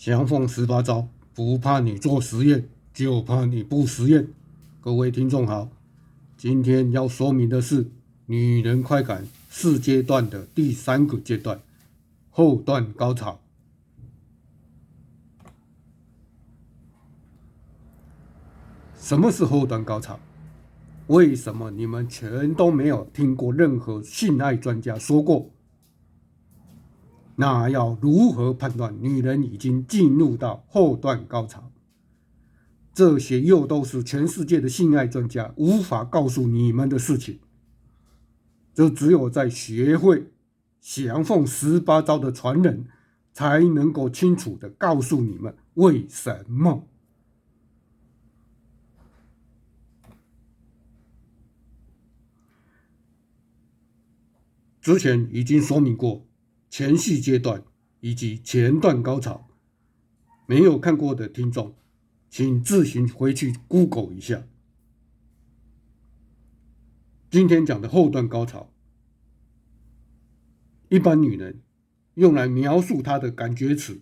翔凤18招，不怕你做实验，就怕你不实验。各位听众好，今天要说明的是女人快感4阶段的第3个阶段——后段高潮。什么是后段高潮？为什么你们全都没有听过任何性爱专家说过？那要如何判断女人已经进入到后段高潮？这些又都是全世界的性爱专家无法告诉你们的事情。这只有在学会翔凤18招的传人才能够清楚地告诉你们为什么。之前已经说明过前戏阶段以及前段高潮，没有看过的听众请自行回去 Google 一下。今天讲的后段高潮，一般女人用来描述她的感觉词，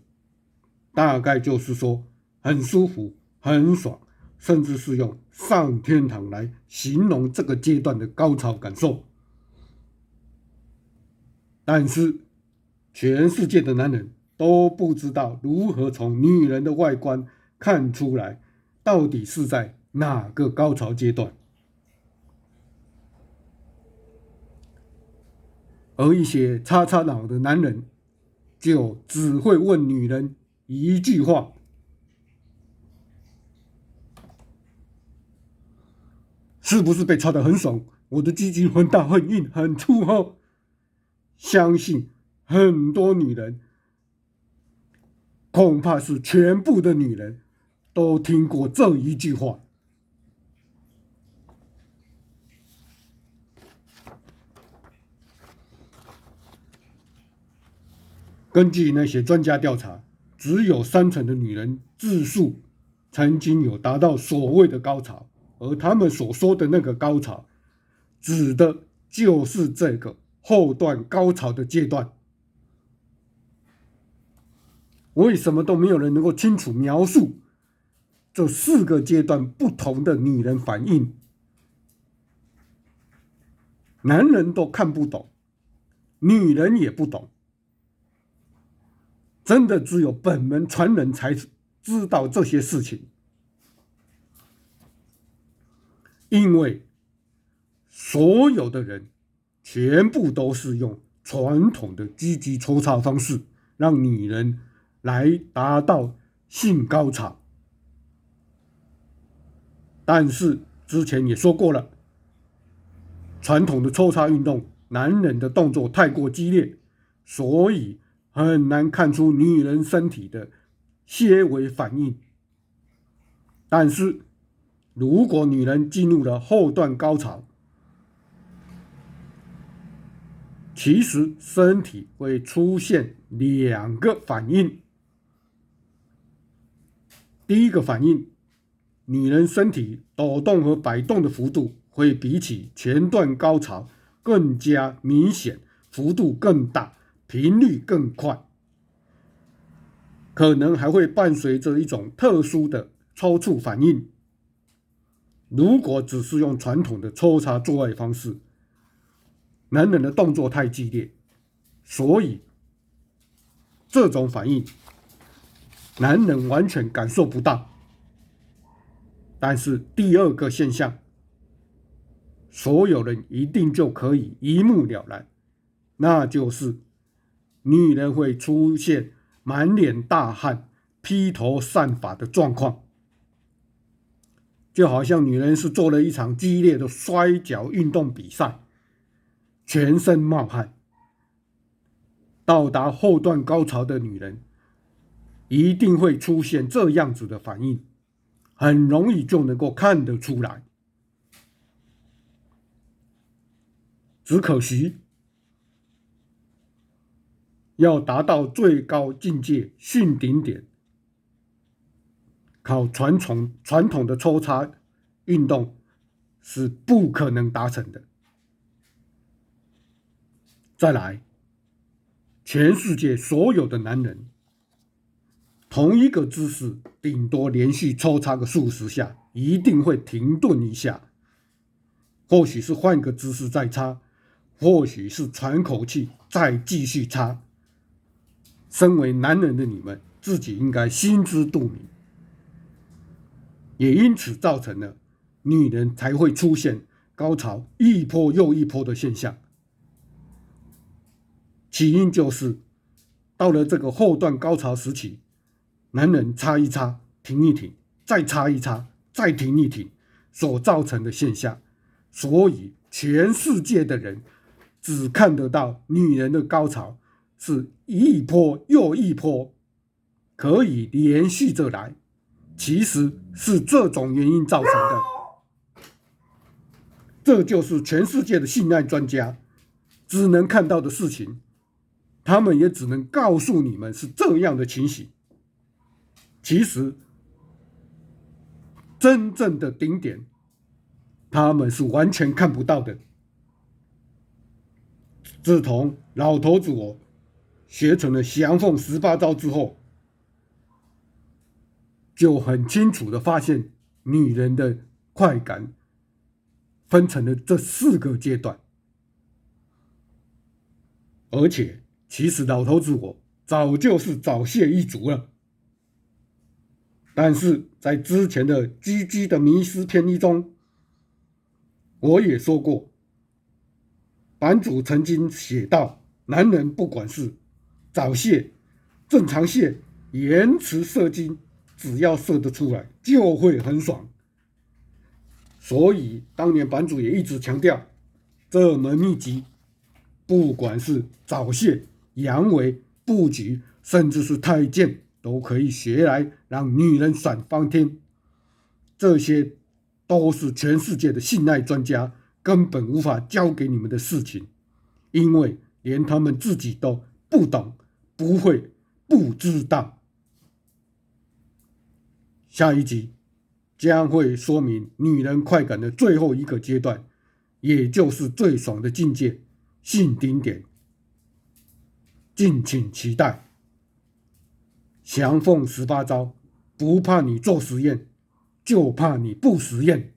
大概就是说很舒服、很爽，甚至是用上天堂来形容这个阶段的高潮感受。但是全世界的男人都不知道如何从女人的外观看出来到底是在哪个高潮阶段。而一些叉叉脑的男人就只会问女人一句话：是不是被插得很爽？我的鸡鸡很大、很硬、很粗哦。相信很多女人，恐怕是全部的女人都听过这一句话。根据那些专家调查，只有30%的女人自述曾经有达到所谓的高潮，而他们所说的那个高潮，指的就是这个后段高潮的阶段。为什么都没有人能够清楚描述这4个阶段不同的女人反应？男人都看不懂，女人也不懂，真的只有本门传人才知道这些事情。因为所有的人全部都是用传统的鸡鸡抽插方式让女人来达到性高潮。但是之前也说过了，传统的抽插运动，男人的动作太过激烈，所以很难看出女人身体的些微反应。但是如果女人进入了后段高潮，其实身体会出现2个反应。第一个反应，女人身体抖动和摆动的幅度会比起前段高潮更加明显，幅度更大，频率更快，可能还会伴随着一种特殊的抽搐反应。如果只是用传统的抽插做爱方式，男人的动作太激烈，所以这种反应男人完全感受不到。但是第2个现象，所有人一定就可以一目了然，那就是女人会出现满脸大汗、披头散发的状况，就好像女人是做了一场激烈的摔跤运动比赛，全身冒汗。到达后段高潮的女人一定会出现这样子的反应，很容易就能够看得出来。只可惜要达到最高境界巽顶点，靠传统的抽插运动是不可能达成的。再来，全世界所有的男人同一个姿势顶多连续抽插个数十下，一定会停顿一下，或许是换个姿势再插，或许是喘口气再继续插。身为男人的你们自己应该心知肚明，也因此造成了女人才会出现高潮一波又一波的现象。起因就是到了这个后段高潮时期，男人插一插停一停，再插一插再停一停所造成的现象。所以全世界的人只看得到女人的高潮是一波又一波，可以连续着来，其实是这种原因造成的。这就是全世界的性爱专家只能看到的事情，他们也只能告诉你们是这样的情形。其实真正的顶点他们是完全看不到的。自从老头子我学成了降凤18招之后，就很清楚的发现女人的快感分成了这4个阶段。而且其实老头子我早就是早泄一族了，但是在之前的《GG 的迷思篇一》中，我也说过，版主曾经写到，男人不管是早泄、正常泄、延迟射精，只要射得出来就会很爽。所以当年版主也一直强调，这门秘籍不管是早泄、阳痿、布局，甚至是太监都可以学来让女人爽翻天。这些都是全世界的性爱专家根本无法教给你们的事情，因为连他们自己都不懂、不会、不知道。下一集将会说明女人快感的最后一个阶段，也就是最爽的境界——性顶点。敬请期待。降凤18招，不怕你做实验，就怕你不实验。